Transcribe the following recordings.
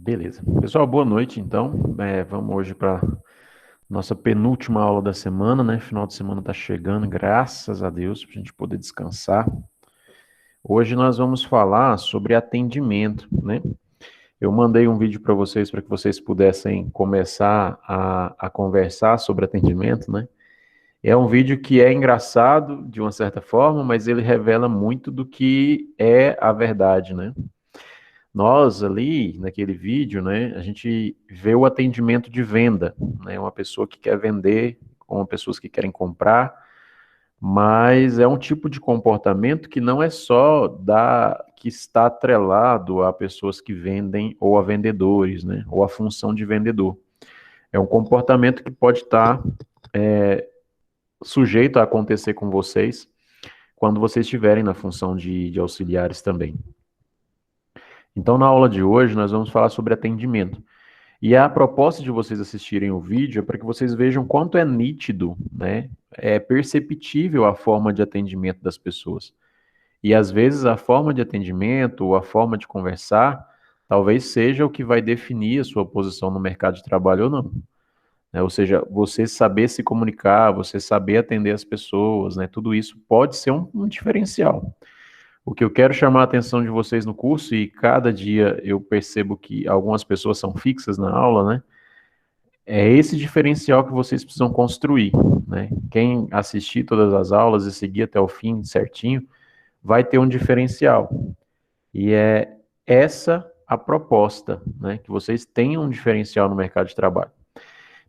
Beleza. Pessoal, boa noite, então. Vamos hoje para nossa penúltima aula da semana, né? Final de semana está chegando, graças a Deus, para a gente poder descansar. Hoje nós vamos falar sobre atendimento, né? Eu mandei um vídeo para vocês que vocês pudessem começar a conversar sobre atendimento, né? É um vídeo que é engraçado, de uma certa forma, mas ele revela muito do que é a verdade, né? Nós ali, naquele vídeo, né, a gente vê o atendimento de venda, né, uma pessoa que quer vender com pessoas que querem comprar, mas é um tipo de comportamento que não é só que está atrelado a pessoas que vendem ou a vendedores, né, ou a função de vendedor. É um comportamento que pode estar sujeito a acontecer com vocês quando vocês estiverem na função de auxiliares também. Então, na aula de hoje, nós vamos falar sobre atendimento. E a proposta de vocês assistirem o vídeo é para que vocês vejam quanto é nítido, né? É perceptível a forma de atendimento das pessoas. E às vezes a forma de atendimento ou a forma de conversar talvez seja o que vai definir a sua posição no mercado de trabalho ou não, né? Ou seja, você saber se comunicar, você saber atender as pessoas, né? Tudo isso pode ser um diferencial. O que eu quero chamar a atenção de vocês no curso, e cada dia eu percebo que algumas pessoas são fixas na aula, né? É esse diferencial que vocês precisam construir, né? Quem assistir todas as aulas e seguir até o fim certinho, vai ter um diferencial. E é essa a proposta, né? Que vocês tenham um diferencial no mercado de trabalho.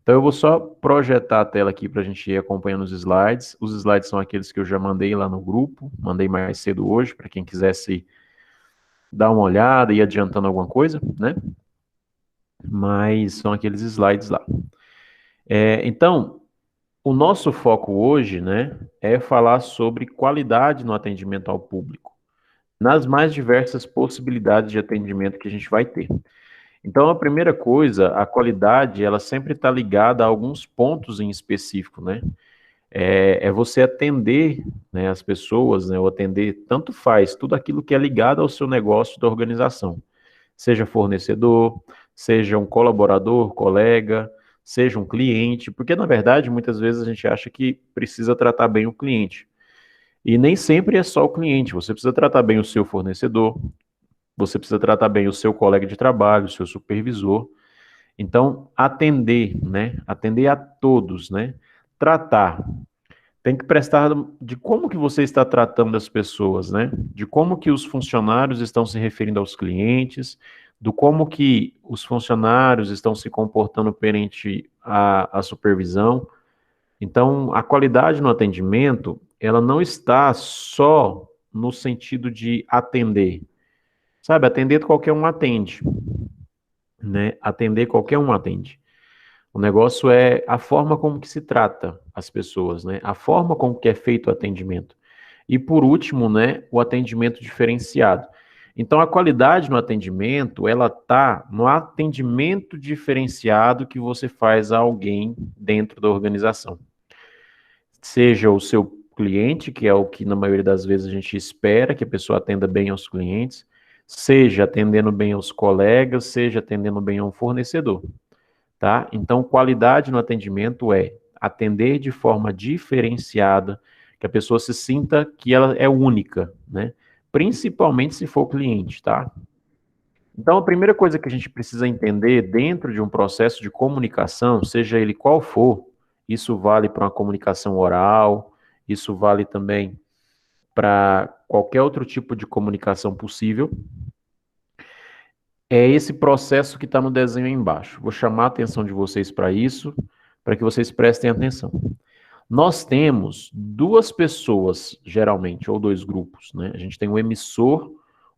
Então eu vou só projetar a tela aqui para a gente ir acompanhando os slides. Os slides são aqueles que eu já mandei lá no grupo, mandei mais cedo hoje, para quem quisesse dar uma olhada e ir adiantando alguma coisa, né? Mas são aqueles slides lá. Então, o nosso foco hoje, né, é falar sobre qualidade no atendimento ao público, nas mais diversas possibilidades de atendimento que a gente vai ter. Então, a primeira coisa, a qualidade, ela sempre está ligada a alguns pontos em específico, né? É você atender, né, as pessoas, né, ou atender, tanto faz, tudo aquilo que é ligado ao seu negócio da organização. Seja fornecedor, seja um colaborador, colega, seja um cliente, porque na verdade muitas vezes a gente acha que precisa tratar bem o cliente. E nem sempre é só o cliente, você precisa tratar bem o seu fornecedor, você precisa tratar bem o seu colega de trabalho, o seu supervisor. Então, atender, né? Atender a todos, né? Tratar. Tem que prestar de como que você está tratando as pessoas, né? De como que os funcionários estão se referindo aos clientes, do como que os funcionários estão se comportando perante a supervisão. Então, a qualidade no atendimento, ela não está só no sentido de atender. Sabe, atender qualquer um atende, né? Atender qualquer um atende. O negócio é a forma como que se trata as pessoas, né? A forma como que é feito o atendimento. E por último, né, o atendimento diferenciado. Então a qualidade no atendimento, ela tá no atendimento diferenciado que você faz a alguém dentro da organização. Seja o seu cliente, que é o que na maioria das vezes a gente espera que a pessoa atenda bem aos clientes, seja atendendo bem aos colegas, seja atendendo bem a um fornecedor, tá? Então, qualidade no atendimento é atender de forma diferenciada, que a pessoa se sinta que ela é única, né? Principalmente se for cliente, tá? Então, a primeira coisa que a gente precisa entender dentro de um processo de comunicação, seja ele qual for, isso vale para uma comunicação oral, isso vale também para qualquer outro tipo de comunicação possível, é esse processo que está no desenho aí embaixo. Vou chamar a atenção de vocês para isso, para que vocês prestem atenção. Nós temos duas pessoas, geralmente, ou dois grupos, né? A gente tem o emissor,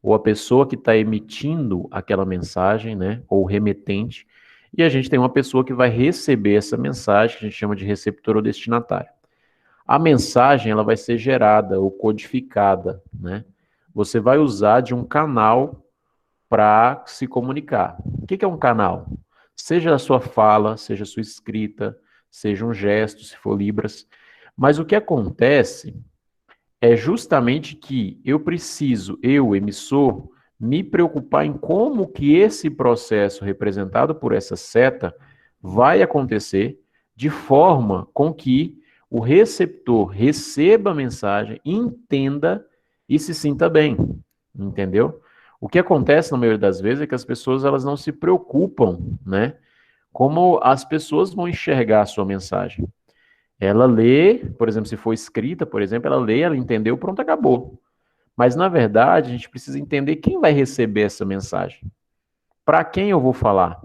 ou a pessoa que está emitindo aquela mensagem, né? Ou o remetente, e a gente tem uma pessoa que vai receber essa mensagem, que a gente chama de receptor ou destinatário. A mensagem, ela vai ser gerada ou codificada, né? Você vai usar de um canal para se comunicar. O que é um canal? Seja a sua fala, seja a sua escrita, seja um gesto, se for Libras. Mas o que acontece é justamente que eu preciso, eu, emissor, me preocupar em como que esse processo representado por essa seta vai acontecer de forma com que o receptor receba a mensagem, entenda e se sinta bem, entendeu? O que acontece na maioria das vezes é que as pessoas elas não se preocupam, né? Como as pessoas vão enxergar a sua mensagem. Ela lê, por exemplo, se for escrita, por exemplo, ela lê, ela entendeu, pronto, acabou. Mas, na verdade, a gente precisa entender quem vai receber essa mensagem. Para quem eu vou falar?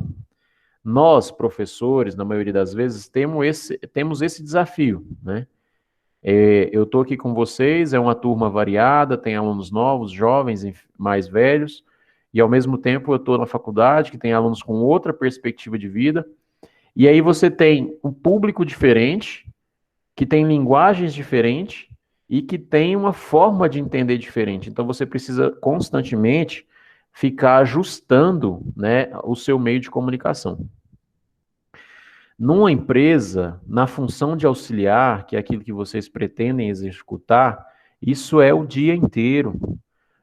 Nós, professores, na maioria das vezes, temos esse desafio, né? Eu estou aqui com vocês, é uma turma variada, tem alunos novos, jovens, mais velhos, e ao mesmo tempo eu estou na faculdade, que tem alunos com outra perspectiva de vida, e aí você tem um público diferente, que tem linguagens diferentes, e que tem uma forma de entender diferente. Então você precisa constantemente ficar ajustando, né, o seu meio de comunicação. Numa empresa, na função de auxiliar, que é aquilo que vocês pretendem executar, isso é o dia inteiro.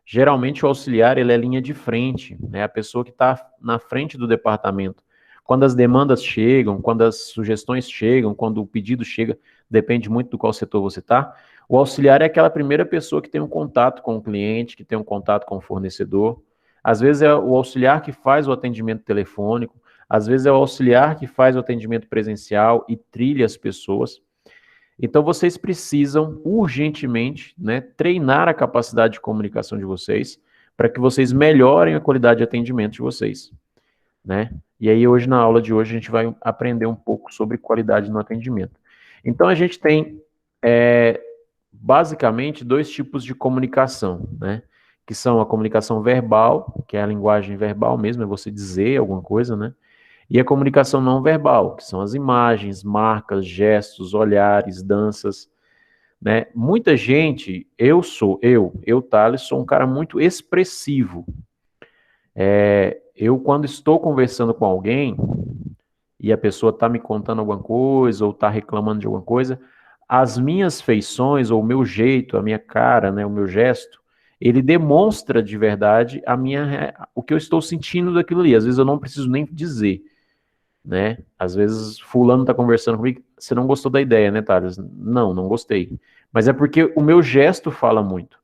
Geralmente o auxiliar ele é linha de frente, né? A pessoa que está na frente do departamento. Quando as demandas chegam, quando as sugestões chegam, quando o pedido chega, depende muito do qual setor você está. O auxiliar é aquela primeira pessoa que tem um contato com o cliente, que tem um contato com o fornecedor. Às vezes é o auxiliar que faz o atendimento telefônico, às vezes é o auxiliar que faz o atendimento presencial e trilha as pessoas. Então, vocês precisam urgentemente, né, treinar a capacidade de comunicação de vocês para que vocês melhorem a qualidade de atendimento de vocês, né? E aí, hoje, na aula de hoje, a gente vai aprender um pouco sobre qualidade no atendimento. Então, a gente tem, basicamente, dois tipos de comunicação, né? Que são a comunicação verbal, que é a linguagem verbal mesmo, é você dizer alguma coisa, né? E a comunicação não verbal, que são as imagens, marcas, gestos, olhares, danças, né? Muita gente, Thales, sou um cara muito expressivo. Eu, quando estou conversando com alguém e a pessoa está me contando alguma coisa ou está reclamando de alguma coisa, as minhas feições ou o meu jeito, a minha cara, né, o meu gesto, ele demonstra de verdade o que eu estou sentindo daquilo ali. Às vezes eu não preciso nem dizer, né? Às vezes fulano tá conversando comigo, você não gostou da ideia, né, Thales? Não, não gostei. Mas é porque o meu gesto fala muito.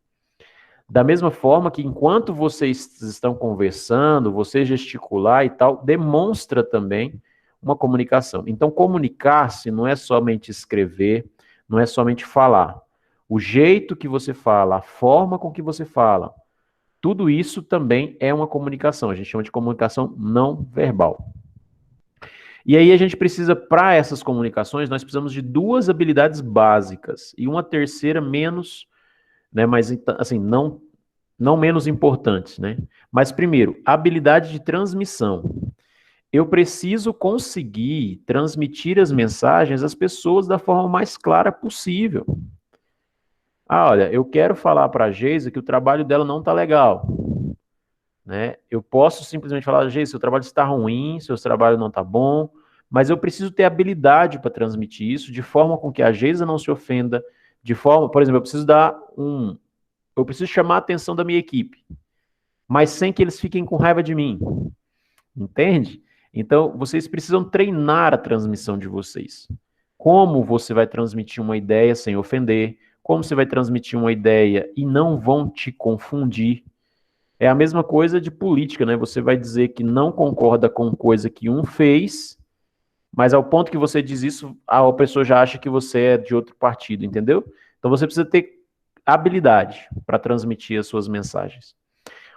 Da mesma forma que enquanto vocês estão conversando, você gesticular e tal, demonstra também uma comunicação. Então, comunicar-se não é somente escrever, não é somente falar. O jeito que você fala, a forma com que você fala, tudo isso também é uma comunicação. A gente chama de comunicação não verbal. E aí a gente precisa, para essas comunicações, nós precisamos de duas habilidades básicas e uma terceira menos, né, mas assim, não menos importantes, né? Mas primeiro, habilidade de transmissão. Eu preciso conseguir transmitir as mensagens às pessoas da forma mais clara possível. Olha, eu quero falar para a Geisa que o trabalho dela não está legal, né? Eu posso simplesmente falar, Geisa, seu trabalho está ruim, seu trabalho não está bom, mas eu preciso ter habilidade para transmitir isso de forma com que a Geisa não se ofenda, de forma, por exemplo, eu preciso chamar a atenção da minha equipe, mas sem que eles fiquem com raiva de mim, entende? Então, vocês precisam treinar a transmissão de vocês. Como você vai transmitir uma ideia sem ofender, como você vai transmitir uma ideia e não vão te confundir. É a mesma coisa de política, né? Você vai dizer que não concorda com coisa que um fez, mas ao ponto que você diz isso, a pessoa já acha que você é de outro partido, entendeu? Então você precisa ter habilidade para transmitir as suas mensagens.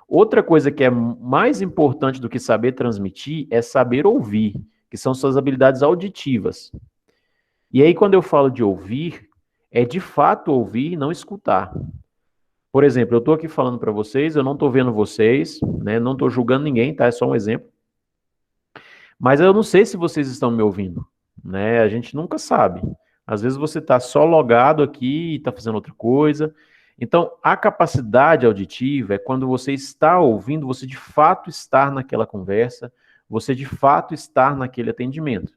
Outra coisa que é mais importante do que saber transmitir é saber ouvir, que são suas habilidades auditivas. E aí, quando eu falo de ouvir, é de fato ouvir e não escutar. Por exemplo, eu estou aqui falando para vocês, eu não estou vendo vocês, né? Não estou julgando ninguém, tá? É só um exemplo. Mas eu não sei se vocês estão me ouvindo, né? A gente nunca sabe. Às vezes você está só logado aqui e está fazendo outra coisa. Então, a capacidade auditiva é quando você está ouvindo, você de fato estar naquela conversa, você de fato estar naquele atendimento.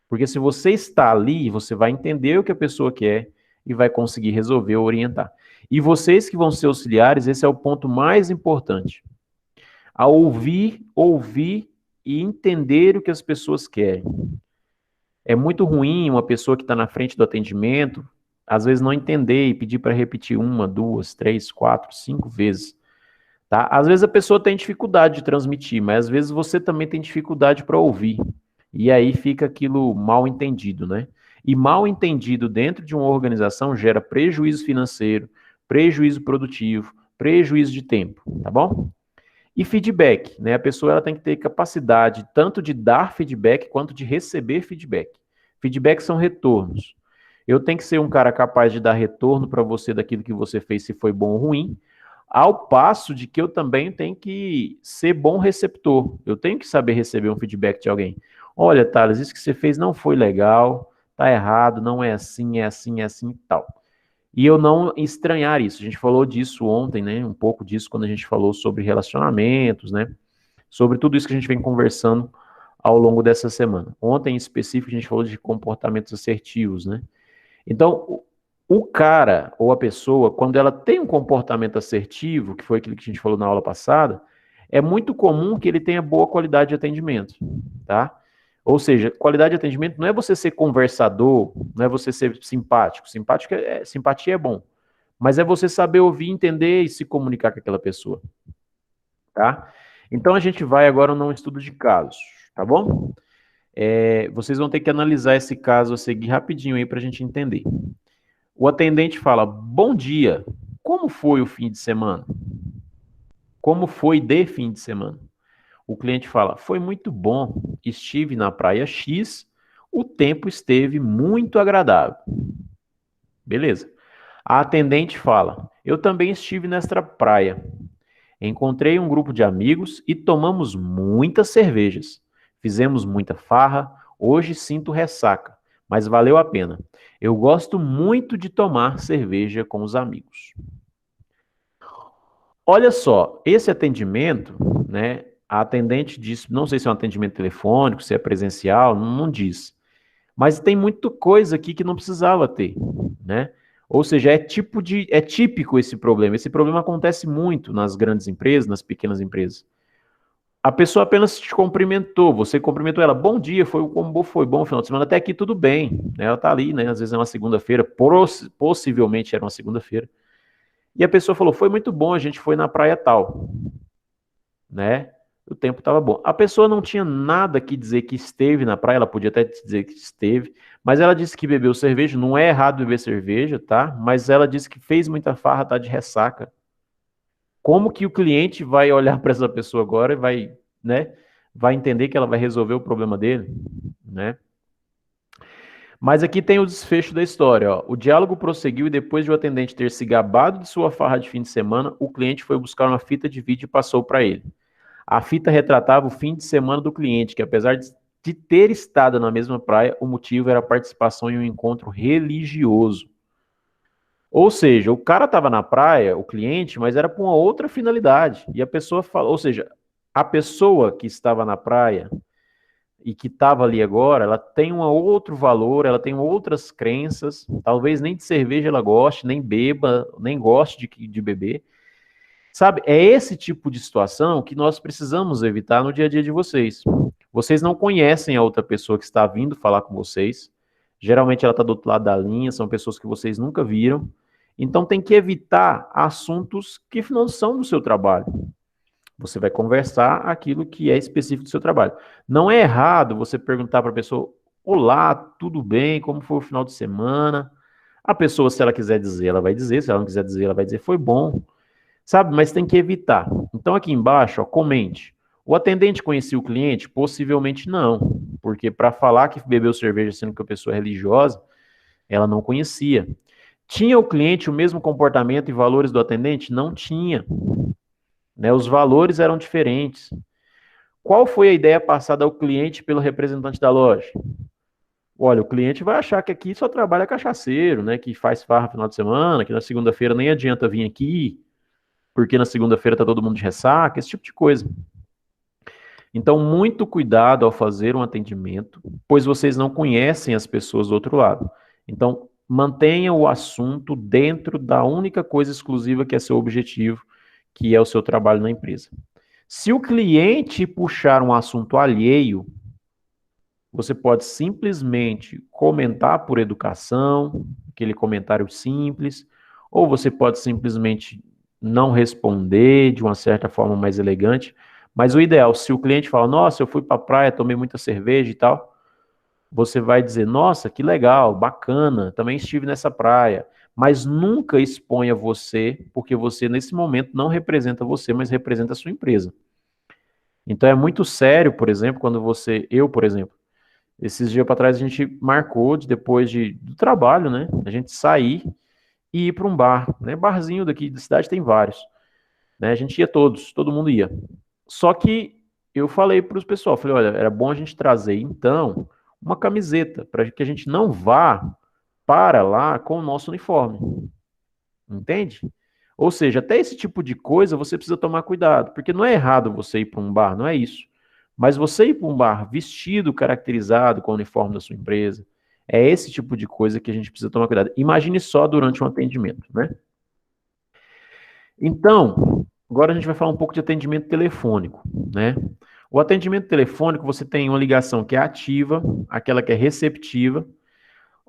Porque se você está ali, você vai entender o que a pessoa quer e vai conseguir resolver ou orientar. E vocês que vão ser auxiliares, esse é o ponto mais importante. a ouvir e entender o que as pessoas querem. É muito ruim uma pessoa que está na frente do atendimento, às vezes não entender e pedir para repetir 1, 2, 3, 4, 5 vezes. Tá? Às vezes a pessoa tem dificuldade de transmitir, mas às vezes você também tem dificuldade para ouvir. E aí fica aquilo mal entendido, né? E mal entendido dentro de uma organização gera prejuízo financeiro, prejuízo produtivo, prejuízo de tempo, tá bom? E feedback, né? A pessoa ela tem que ter capacidade tanto de dar feedback quanto de receber feedback. Feedback são retornos. Eu tenho que ser um cara capaz de dar retorno para você daquilo que você fez, se foi bom ou ruim, ao passo de que eu também tenho que ser bom receptor. Eu tenho que saber receber um feedback de alguém. Olha, Thales, isso que você fez não foi legal, tá errado, não é assim, é assim, é assim e tal. E eu não estranhar isso. A gente falou disso ontem, né? Um pouco disso quando a gente falou sobre relacionamentos, né? Sobre tudo isso que a gente vem conversando ao longo dessa semana. Ontem, em específico, a gente falou de comportamentos assertivos, né? Então, o cara ou a pessoa, quando ela tem um comportamento assertivo, que foi aquilo que a gente falou na aula passada, é muito comum que ele tenha boa qualidade de atendimento, tá? Ou seja, qualidade de atendimento não é você ser conversador, não é você ser simpático. Simpatia é bom, mas é você saber ouvir, entender e se comunicar com aquela pessoa, tá? Então a gente vai agora num estudo de casos, tá bom? Vocês vão ter que analisar esse caso a seguir rapidinho aí para a gente entender. O atendente fala: bom dia, como foi o fim de semana? Como foi de fim de semana? O cliente fala: foi muito bom, estive na praia X, o tempo esteve muito agradável. Beleza. A atendente fala: eu também estive nesta praia. Encontrei um grupo de amigos e tomamos muitas cervejas. Fizemos muita farra, hoje sinto ressaca, mas valeu a pena. Eu gosto muito de tomar cerveja com os amigos. Olha só, esse atendimento, né? A atendente disse, não sei se é um atendimento telefônico, se é presencial, não diz. Mas tem muita coisa aqui que não precisava ter, né? Ou seja, é típico esse problema. Esse problema acontece muito nas grandes empresas, nas pequenas empresas. A pessoa apenas te cumprimentou, você cumprimentou ela, bom dia, foi bom o final de semana, até aqui tudo bem. Ela tá ali, né? Às vezes é uma segunda-feira, possivelmente era uma segunda-feira. E a pessoa falou, foi muito bom, a gente foi na praia tal, né? O tempo estava bom. A pessoa não tinha nada que dizer que esteve na praia, ela podia até dizer que esteve, mas ela disse que bebeu cerveja, não é errado beber cerveja, tá? Mas ela disse que fez muita farra, tá de ressaca. Como que o cliente vai olhar para essa pessoa agora e vai, né, vai entender que ela vai resolver o problema dele, né? Mas aqui tem o desfecho da história, ó. O diálogo prosseguiu e depois de o atendente ter se gabado de sua farra de fim de semana, o cliente foi buscar uma fita de vídeo e passou para ele. A fita retratava o fim de semana do cliente, que apesar de ter estado na mesma praia, o motivo era a participação em um encontro religioso. Ou seja, o cara estava na praia, o cliente, mas era para uma outra finalidade. E a pessoa falou, ou seja, a pessoa que estava na praia e que estava ali agora, ela tem um outro valor, ela tem outras crenças, talvez nem de cerveja ela goste, nem beba, nem goste de beber. Sabe, é esse tipo de situação que nós precisamos evitar no dia a dia de vocês. Vocês não conhecem a outra pessoa que está vindo falar com vocês. Geralmente ela está do outro lado da linha, são pessoas que vocês nunca viram. Então tem que evitar assuntos que não são do seu trabalho. Você vai conversar aquilo que é específico do seu trabalho. Não é errado você perguntar para a pessoa: olá, tudo bem? Como foi o final de semana? A pessoa, se ela quiser dizer, ela vai dizer. Se ela não quiser dizer, ela vai dizer: foi bom. Sabe? Mas tem que evitar. Então aqui embaixo, ó, comente. O atendente conhecia o cliente? Possivelmente não. Porque para falar que bebeu cerveja sendo que a pessoa é religiosa, ela não conhecia. Tinha o cliente o mesmo comportamento e valores do atendente? Não tinha. Né? Os valores eram diferentes. Qual foi a ideia passada ao cliente pelo representante da loja? Olha, o cliente vai achar que aqui só trabalha cachaceiro, né? Que faz farra no final de semana, que na segunda-feira nem adianta vir aqui, porque na segunda-feira está todo mundo de ressaca, esse tipo de coisa. Então, muito cuidado ao fazer um atendimento, pois vocês não conhecem as pessoas do outro lado. Então, mantenha o assunto dentro da única coisa exclusiva que é seu objetivo, que é o seu trabalho na empresa. Se o cliente puxar um assunto alheio, você pode simplesmente comentar por educação, aquele comentário simples, ou você pode simplesmente não responder de uma certa forma mais elegante. Mas o ideal, se o cliente fala, nossa, eu fui para a praia, tomei muita cerveja e tal, você vai dizer, nossa, que legal, bacana, também estive nessa praia. Mas nunca exponha você, porque você nesse momento não representa você, mas representa a sua empresa. Então é muito sério, por exemplo, quando eu, por exemplo, esses dias para trás a gente marcou depois do trabalho, né? A gente sair e ir para um bar, né? Barzinho daqui da cidade tem vários, né? A gente ia todos, todo mundo ia. Só que eu falei para os pessoal, falei, olha, era bom a gente trazer então uma camiseta para que a gente não vá para lá com o nosso uniforme, entende? Ou seja, até esse tipo de coisa você precisa tomar cuidado, porque não é errado você ir para um bar, não é isso. Mas você ir para um bar vestido, caracterizado com o uniforme da sua empresa, é esse tipo de coisa que a gente precisa tomar cuidado. Imagine só durante um atendimento, né? Então, agora a gente vai falar um pouco de atendimento telefônico, né? O atendimento telefônico, você tem uma ligação que é ativa, aquela que é receptiva,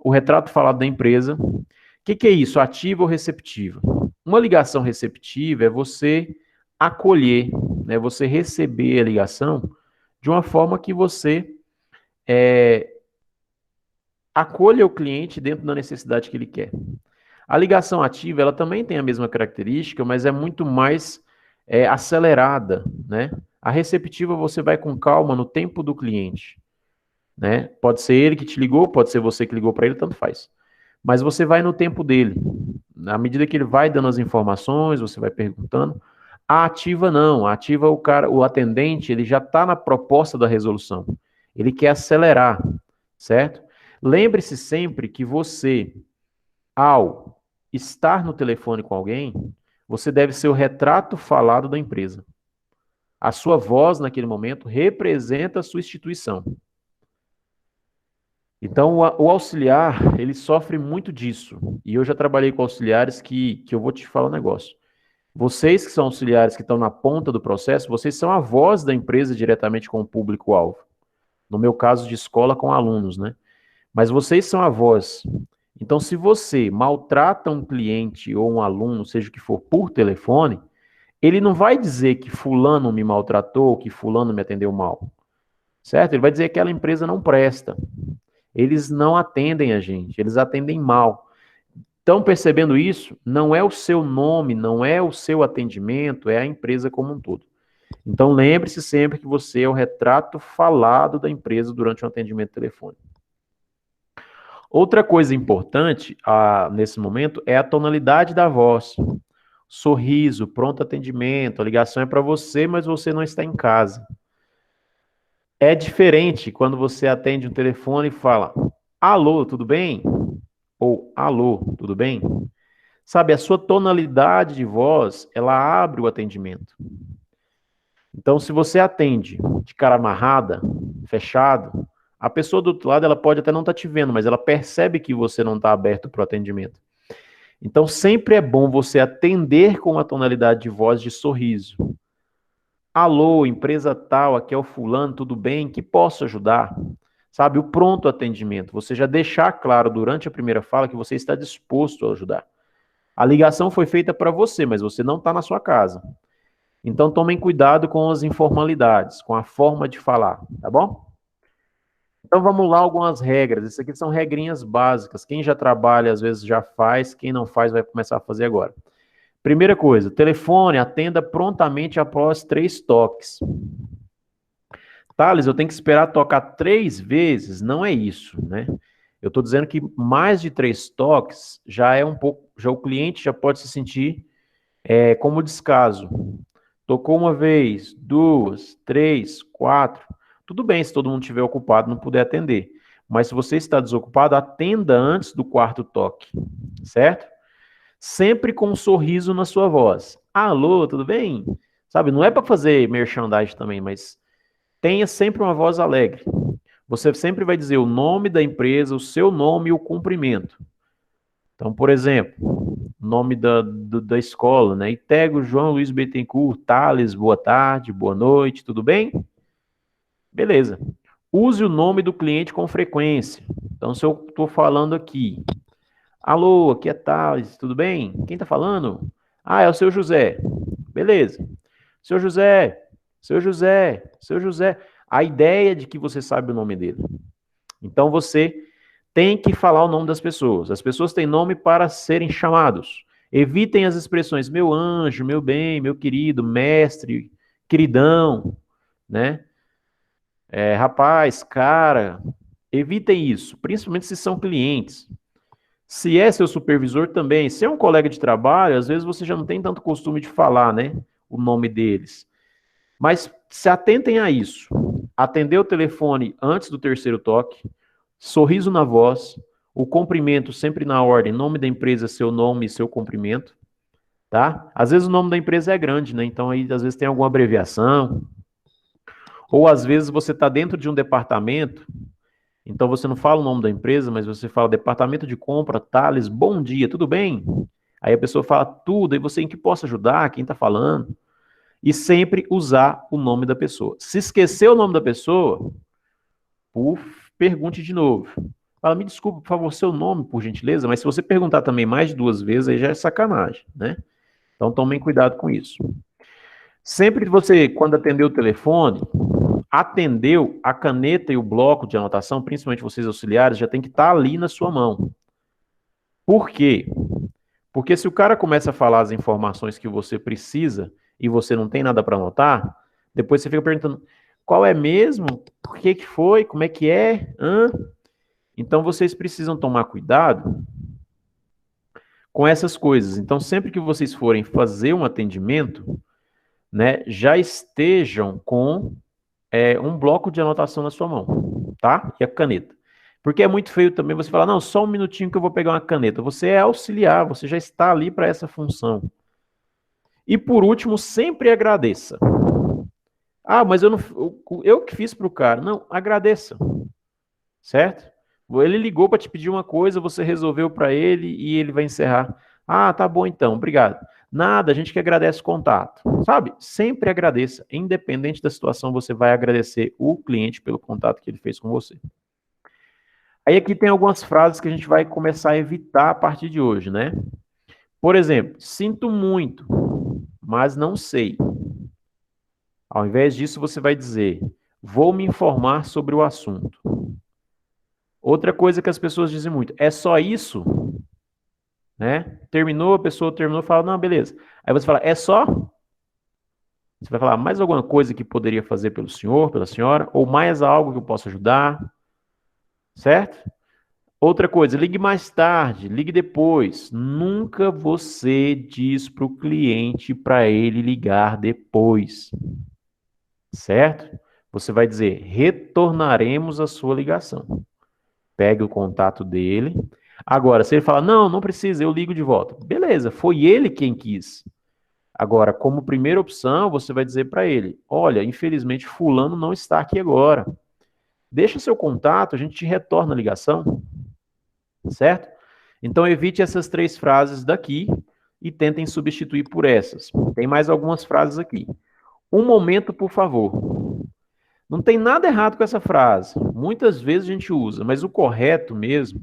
o retrato falado da empresa. O que é isso, ativa ou receptiva? Uma ligação receptiva é você acolher, né? Você receber a ligação de uma forma que você acolha o cliente dentro da necessidade que ele quer. A ligação ativa, ela também tem a mesma característica, mas é muito mais acelerada, né? A receptiva você vai com calma no tempo do cliente, né? Pode ser ele que te ligou, pode ser você que ligou para ele, tanto faz. Mas você vai no tempo dele. Na medida que ele vai dando as informações, você vai perguntando. A ativa não. A ativa, o atendente, ele já está na proposta da resolução. Ele quer acelerar, certo? Lembre-se sempre que você, ao estar no telefone com alguém, você deve ser o retrato falado da empresa. A sua voz, naquele momento, representa a sua instituição. Então, o auxiliar, ele sofre muito disso. E eu já trabalhei com auxiliares que eu vou te falar um negócio. Vocês que são auxiliares que estão na ponta do processo, vocês são a voz da empresa diretamente com o público-alvo. No meu caso de escola, com alunos, né? Mas vocês são a voz. Então, se você maltrata um cliente ou um aluno, seja o que for, por telefone, ele não vai dizer que fulano me maltratou, que fulano me atendeu mal. Certo? Ele vai dizer que aquela empresa não presta. Eles não atendem a gente, eles atendem mal. Estão percebendo isso? Não é o seu nome, não é o seu atendimento, é a empresa como um todo. Então lembre-se sempre que você é o retrato falado da empresa durante um atendimento telefônico. Outra coisa importante nesse momento é a tonalidade da voz. Sorriso, pronto atendimento, a ligação é para você, mas você não está em casa. É diferente quando você atende um telefone e fala: alô, tudo bem? Ou alô, tudo bem? Sabe, a sua tonalidade de voz, ela abre o atendimento. Então, se você atende de cara amarrada, fechado, a pessoa do outro lado, ela pode até não estar te vendo, mas ela percebe que você não está aberto para o atendimento. Então, sempre é bom você atender com uma tonalidade de voz de sorriso. Alô, empresa tal, aqui é o fulano, tudo bem? Que posso ajudar? Sabe, o pronto atendimento. Você já deixar claro durante a primeira fala que você está disposto a ajudar. A ligação foi feita para você, mas você não está na sua casa. Então tomem cuidado com as informalidades, com a forma de falar, tá bom? Então vamos lá, algumas regras. Isso aqui são regrinhas básicas. Quem já trabalha, às vezes já faz, quem não faz vai começar a fazer agora. Primeira coisa, telefone, atenda prontamente após 3 toques. Thales, eu tenho que esperar tocar 3 vezes? Não é isso, né? Eu estou dizendo que mais de 3 toques já é um pouco, já o cliente já pode se sentir como descaso. Tocou uma vez, 2, 3, 4. Tudo bem se todo mundo estiver ocupado e não puder atender. Mas se você está desocupado, atenda antes do 4º toque, certo? Sempre com um sorriso na sua voz. Alô, tudo bem? Sabe, não é para fazer merchandising também, mas tenha sempre uma voz alegre. Você sempre vai dizer o nome da empresa, o seu nome e o cumprimento. Então, por exemplo, nome da escola, né? Itego João Luiz Bittencourt, Thales, boa tarde, boa noite, tudo bem? Beleza. Use o nome do cliente com frequência. Então, se eu estou falando aqui, alô, aqui é Thales, tudo bem? Quem está falando? Ah, é o seu José. Beleza. Seu José, seu José, seu José. A ideia de que você sabe o nome dele. Então, você tem que falar o nome das pessoas. As pessoas têm nome para serem chamados. Evitem as expressões meu anjo, meu bem, meu querido, mestre, queridão, né? Rapaz, cara. Evitem isso, principalmente se são clientes. Se é seu supervisor também, se é um colega de trabalho, às vezes você já não tem tanto costume de falar, né? O nome deles. Mas se atentem a isso. Atender o telefone antes do terceiro toque, sorriso na voz, o cumprimento sempre na ordem, nome da empresa, seu nome e seu cumprimento, tá? Às vezes o nome da empresa é grande, né? Então aí às vezes tem alguma abreviação, ou às vezes você está dentro de um departamento, então você não fala o nome da empresa, mas você fala departamento de compra, Thales, bom dia, tudo bem? Aí a pessoa fala tudo, e você em que posso ajudar, quem está falando? E sempre usar o nome da pessoa. Se esquecer o nome da pessoa, pergunte de novo. Fala, me desculpa, por favor, seu nome, por gentileza, mas se você perguntar também mais de 2 vezes, aí já é sacanagem, né? Então tomem cuidado com isso. Sempre que você, quando atender o telefone, atendeu, a caneta e o bloco de anotação, principalmente vocês auxiliares, já tem que estar ali na sua mão. Por quê? Porque se o cara começa a falar as informações que você precisa e você não tem nada para anotar, depois você fica perguntando, qual é mesmo? Por que que foi? Como é que é? Então vocês precisam tomar cuidado com essas coisas. Então sempre que vocês forem fazer um atendimento, né, já estejam com um bloco de anotação na sua mão, tá? E a caneta. Porque é muito feio também você falar, não, só um minutinho que eu vou pegar uma caneta. Você é auxiliar, você já está ali para essa função. E por último, sempre agradeça. Ah, mas eu que fiz para o cara. Não, agradeça. Certo? Ele ligou para te pedir uma coisa, você resolveu para ele e ele vai encerrar. Ah, tá bom então, obrigado. Nada, a gente que agradece o contato. Sabe? Sempre agradeça. Independente da situação, você vai agradecer o cliente pelo contato que ele fez com você. Aí aqui tem algumas frases que a gente vai começar a evitar a partir de hoje, né? Por exemplo, sinto muito, mas não sei. Ao invés disso, você vai dizer, vou me informar sobre o assunto. Outra coisa que as pessoas dizem muito, é só isso? Né? Terminou, a pessoa terminou, fala, não, beleza. Aí você fala, é só? Você vai falar, mais alguma coisa que poderia fazer pelo senhor, pela senhora? Ou mais algo que eu possa ajudar? Certo? Outra coisa, ligue mais tarde, ligue depois. Nunca você diz para o cliente para ele ligar depois. Certo? Você vai dizer, retornaremos a sua ligação. Pegue o contato dele. Agora, se ele falar, não, não precisa, eu ligo de volta. Beleza, foi ele quem quis. Agora, como primeira opção, você vai dizer para ele, olha, infelizmente fulano não está aqui agora. Deixa seu contato, a gente te retorna a ligação. Certo? Então, evite essas 3 frases daqui e tentem substituir por essas. Tem mais algumas frases aqui. Um momento, por favor. Não tem nada errado com essa frase. Muitas vezes a gente usa, mas o correto mesmo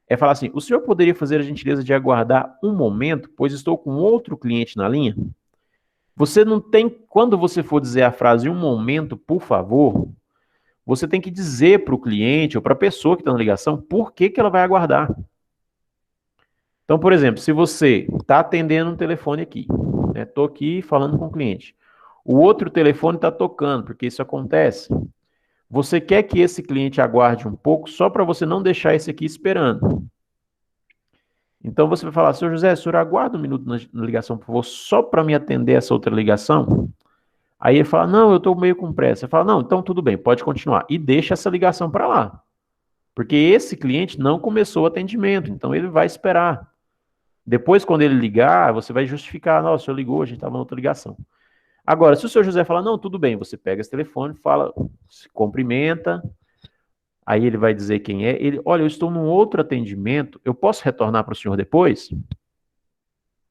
é falar assim, o senhor poderia fazer a gentileza de aguardar um momento, pois estou com outro cliente na linha? Você não tem, quando você for dizer a frase um momento, por favor, você tem que dizer para o cliente ou para a pessoa que está na ligação por que ela vai aguardar. Então, por exemplo, se você está atendendo um telefone aqui, estou aqui falando com o cliente, o outro telefone está tocando, porque isso acontece. Você quer que esse cliente aguarde um pouco só para você não deixar esse aqui esperando. Então você vai falar, senhor José, o senhor aguarda um minuto na ligação, por favor, só para me atender essa outra ligação? Aí ele fala, não, eu estou meio com pressa. Você fala, não, então tudo bem, pode continuar. E deixa essa ligação para lá. Porque esse cliente não começou o atendimento, então ele vai esperar. Depois, quando ele ligar, você vai justificar, não, o senhor ligou, a gente estava na outra ligação. Agora, se o senhor José falar, não, tudo bem, você pega esse telefone, fala, se cumprimenta, aí ele vai dizer quem é, ele, olha, eu estou num outro atendimento, eu posso retornar para o senhor depois?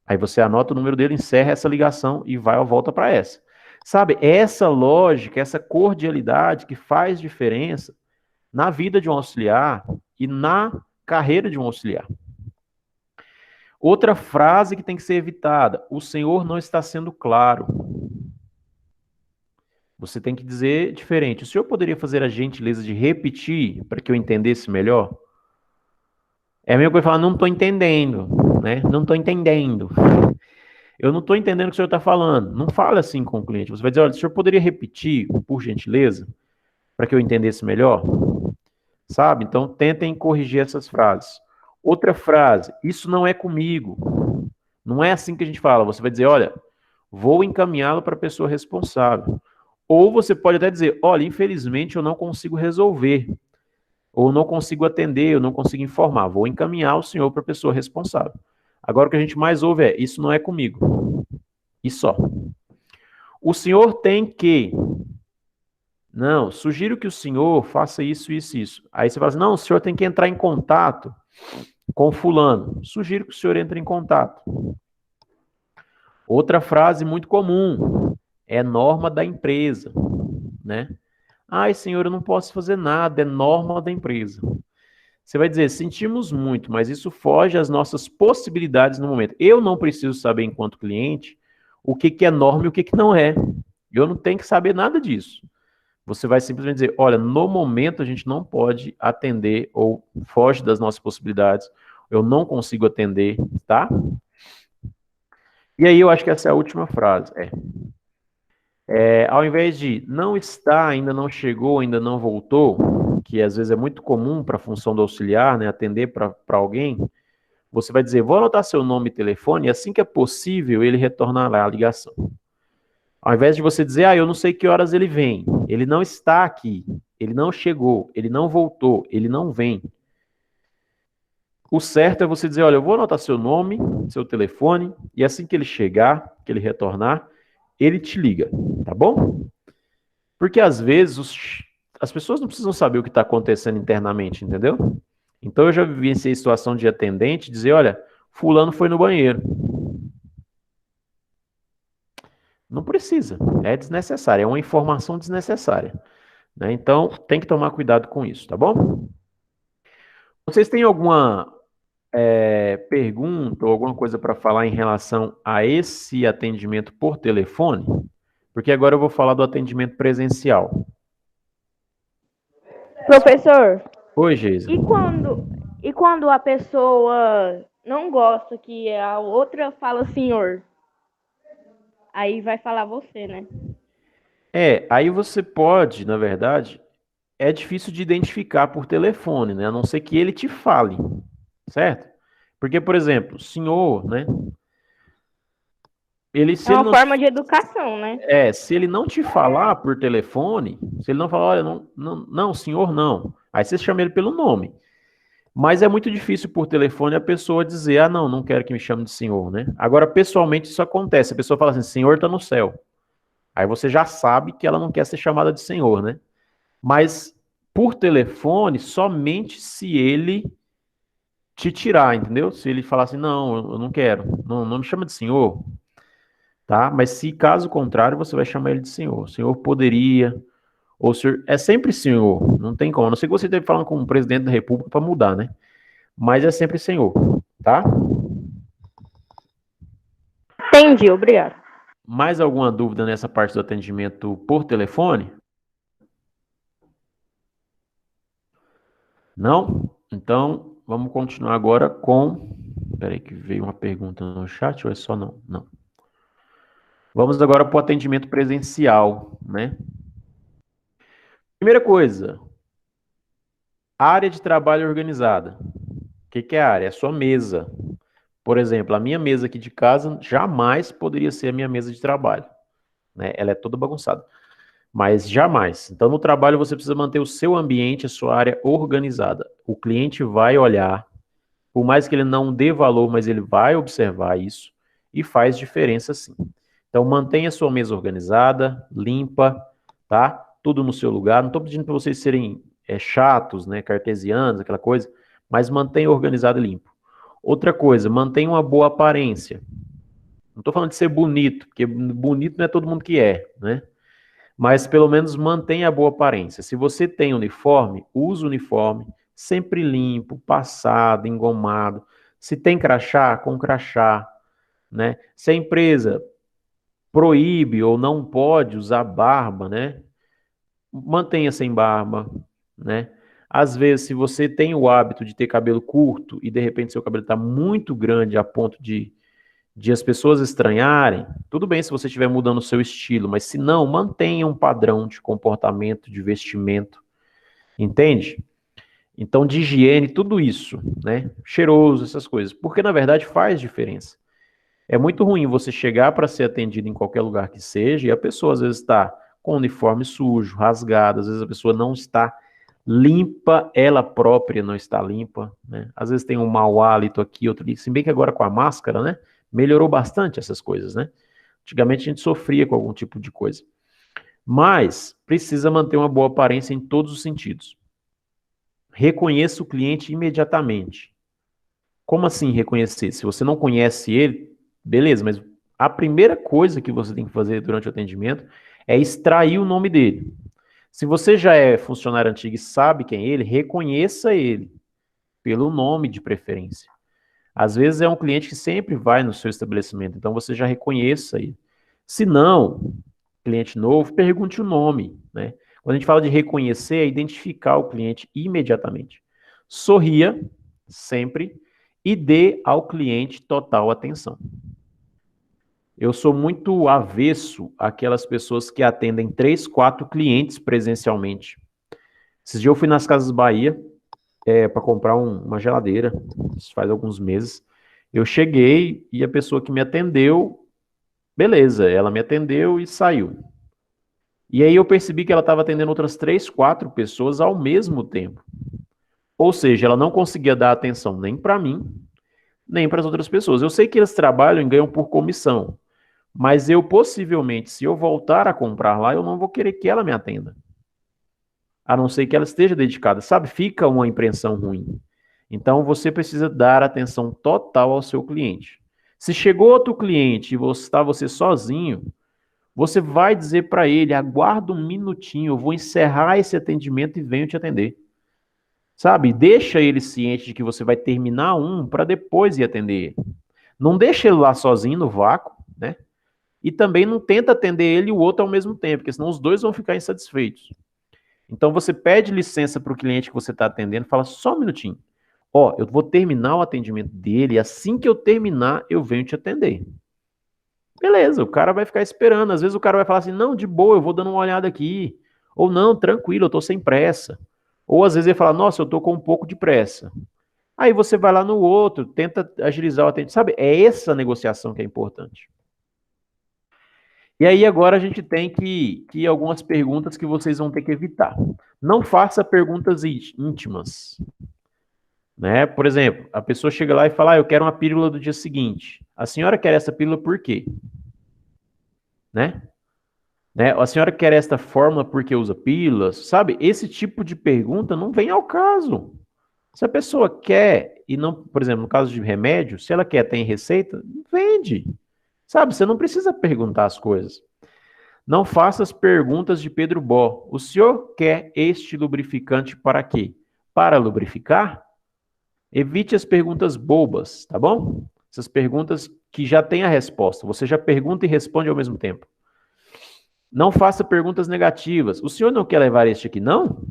Aí você anota o número dele, encerra essa ligação e vai à volta para essa. Sabe, essa lógica, essa cordialidade que faz diferença na vida de um auxiliar e na carreira de um auxiliar. Outra frase que tem que ser evitada: o senhor não está sendo claro. Você tem que dizer diferente. O senhor poderia fazer a gentileza de repetir para que eu entendesse melhor? É a mesma coisa falar, não estou entendendo, né? Não estou entendendo. Eu não estou entendendo o que o senhor está falando. Não fale assim com o cliente. Você vai dizer, olha, o senhor poderia repetir, por gentileza, para que eu entendesse melhor? Sabe? Então, tentem corrigir essas frases. Outra frase, isso não é comigo. Não é assim que a gente fala. Você vai dizer, olha, vou encaminhá-lo para a pessoa responsável. Ou você pode até dizer, olha, infelizmente eu não consigo resolver. Ou não consigo atender, eu não consigo informar. Vou encaminhar o senhor para a pessoa responsável. Agora o que a gente mais ouve é, isso não é comigo. E só. O senhor tem que... Não, sugiro que o senhor faça isso, isso, isso. Aí você fala assim, não, o senhor tem que entrar em contato com fulano. Sugiro que o senhor entre em contato. Outra frase muito comum é norma da empresa, né? Ai, senhor, eu não posso fazer nada, é norma da empresa. Você vai dizer, sentimos muito, mas isso foge às nossas possibilidades no momento. Eu não preciso saber, enquanto cliente, o que é norma e o que não é. Eu não tenho que saber nada disso. Você vai simplesmente dizer, olha, no momento a gente não pode atender ou foge das nossas possibilidades, eu não consigo atender, tá? E aí eu acho que essa é a última frase. Ao invés de não está, ainda não chegou, ainda não voltou, que às vezes é muito comum para a função do auxiliar, né, atender para alguém, você vai dizer, vou anotar seu nome e telefone, e assim que é possível, ele retornará a ligação. Ao invés de você dizer, eu não sei que horas ele vem, ele não está aqui, ele não chegou, ele não voltou, ele não vem. O certo é você dizer, olha, eu vou anotar seu nome, seu telefone, e assim que ele chegar, que ele retornar, ele te liga, tá bom? Porque às vezes as pessoas não precisam saber o que está acontecendo internamente, entendeu? Então eu já vivenciei situação de atendente dizer, olha, fulano foi no banheiro. Não precisa, é desnecessário, é uma informação desnecessária. Né? Então tem que tomar cuidado com isso, tá bom? Vocês têm alguma pergunta ou alguma coisa para falar em relação a esse atendimento por telefone? Porque agora eu vou falar do atendimento presencial. Professor, Oi, Geisa. e quando a pessoa não gosta que a outra fala senhor? Aí vai falar você, né? Aí você pode, na verdade, é difícil de identificar por telefone, né? A não ser que ele te fale, certo? Porque, por exemplo, senhor, né? É uma forma de educação, né? Se ele não te falar por telefone, se ele não falar, olha, não, não, não, senhor, não. Aí você chama ele pelo nome. Mas é muito difícil por telefone a pessoa dizer, não, não quero que me chame de senhor, né? Agora, pessoalmente, isso acontece. A pessoa fala assim, senhor tá no céu. Aí você já sabe que ela não quer ser chamada de senhor, né? Mas por telefone, somente se ele te tirar, entendeu? Se ele falar assim, não, eu não quero, não, não me chama de senhor, tá? Mas se caso contrário, você vai chamar ele de senhor. O senhor poderia, ou senhor, é sempre senhor, não tem como. A não sei que você esteja falando com o presidente da República para mudar, né? Mas é sempre senhor, tá? Entendi, obrigado. Mais alguma dúvida nessa parte do atendimento por telefone? Não? Então, vamos continuar agora com... Peraí que veio uma pergunta no chat ou é só não? Não. Vamos agora para o atendimento presencial, né? Primeira coisa, área de trabalho organizada. O que é a área? É a sua mesa. Por exemplo, a minha mesa aqui de casa jamais poderia ser a minha mesa de trabalho, né? Ela é toda bagunçada. Mas jamais. Então, no trabalho, você precisa manter o seu ambiente, a sua área organizada. O cliente vai olhar, por mais que ele não dê valor, mas ele vai observar isso e faz diferença sim. Então, mantenha a sua mesa organizada, limpa, tá? Tudo no seu lugar. Não estou pedindo para vocês serem chatos, né, cartesianos, aquela coisa, mas mantenha organizado e limpo. Outra coisa, mantenha uma boa aparência. Não estou falando de ser bonito, porque bonito não é todo mundo que é, né? Mas pelo menos mantenha a boa aparência. Se você tem uniforme, use o uniforme, sempre limpo, passado, engomado. Se tem crachá, com crachá, né? Se a empresa proíbe ou não pode usar barba, né? Mantenha sem barba, né? Às vezes, se você tem o hábito de ter cabelo curto e de repente seu cabelo está muito grande a ponto de as pessoas estranharem, tudo bem se você estiver mudando o seu estilo, mas se não, mantenha um padrão de comportamento, de vestimento, entende? Então, de higiene, tudo isso, né? Cheiroso, essas coisas, porque na verdade faz diferença. É muito ruim você chegar para ser atendido em qualquer lugar que seja e a pessoa às vezes está com o uniforme sujo, rasgado, às vezes a pessoa não está limpa, ela própria não está limpa, né? Às vezes tem um mau hálito aqui, outro ali, se bem que agora com a máscara, né? Melhorou bastante essas coisas, né? Antigamente a gente sofria com algum tipo de coisa. Mas precisa manter uma boa aparência em todos os sentidos. Reconheça o cliente imediatamente. Como assim reconhecer? Se você não conhece ele, beleza, mas a primeira coisa que você tem que fazer durante o atendimento é extrair o nome dele. Se você já é funcionário antigo e sabe quem é ele, reconheça ele pelo nome de preferência. Às vezes é um cliente que sempre vai no seu estabelecimento, então você já reconheça ele. Se não, cliente novo, pergunte o nome, né? Quando a gente fala de reconhecer, é identificar o cliente imediatamente. Sorria sempre e dê ao cliente total atenção. Eu sou muito avesso àquelas pessoas que atendem 3, 4 clientes presencialmente. Esses dias eu fui nas Casas Bahia para comprar uma geladeira, isso faz alguns meses. Eu cheguei e a pessoa que me atendeu, beleza, ela me atendeu e saiu. E aí eu percebi que ela estava atendendo outras 3, 4 pessoas ao mesmo tempo. Ou seja, ela não conseguia dar atenção nem para mim, nem para as outras pessoas. Eu sei que eles trabalham e ganham por comissão, mas eu possivelmente, se eu voltar a comprar lá, eu não vou querer que ela me atenda. A não ser que ela esteja dedicada. Sabe, fica uma impressão ruim. Então você precisa dar atenção total ao seu cliente. Se chegou outro cliente e está você sozinho, você vai dizer para ele, aguarda um minutinho, eu vou encerrar esse atendimento e venho te atender. Sabe, deixa ele ciente de que você vai terminar um para depois ir atender ele. Não deixa ele lá sozinho no vácuo, né? E também não tenta atender ele e o outro ao mesmo tempo, porque senão os dois vão ficar insatisfeitos. Então você pede licença para o cliente que você está atendendo, fala só um minutinho. Ó, eu vou terminar o atendimento dele, e assim que eu terminar, eu venho te atender. Beleza, o cara vai ficar esperando. Às vezes o cara vai falar assim, não, de boa, eu vou dando uma olhada aqui. Ou não, tranquilo, eu tô sem pressa. Ou às vezes ele fala, nossa, eu tô com um pouco de pressa. Aí você vai lá no outro, tenta agilizar o atendimento. Sabe, é essa negociação que é importante. E aí agora a gente tem que algumas perguntas que vocês vão ter que evitar. Não faça perguntas íntimas. Né? Por exemplo, a pessoa chega lá e fala, eu quero uma pílula do dia seguinte. A senhora quer essa pílula por quê? Né? A senhora quer esta fórmula porque usa pílulas? Sabe, esse tipo de pergunta não vem ao caso. Se a pessoa quer, e não, por exemplo, no caso de remédio, se ela quer, tem receita, vende. Sabe, você não precisa perguntar as coisas. Não faça as perguntas de Pedro Bó. O senhor quer este lubrificante para quê? Para lubrificar? Evite as perguntas bobas, tá bom? Essas perguntas que já têm a resposta. Você já pergunta e responde ao mesmo tempo. Não faça perguntas negativas. O senhor não quer levar este aqui, não?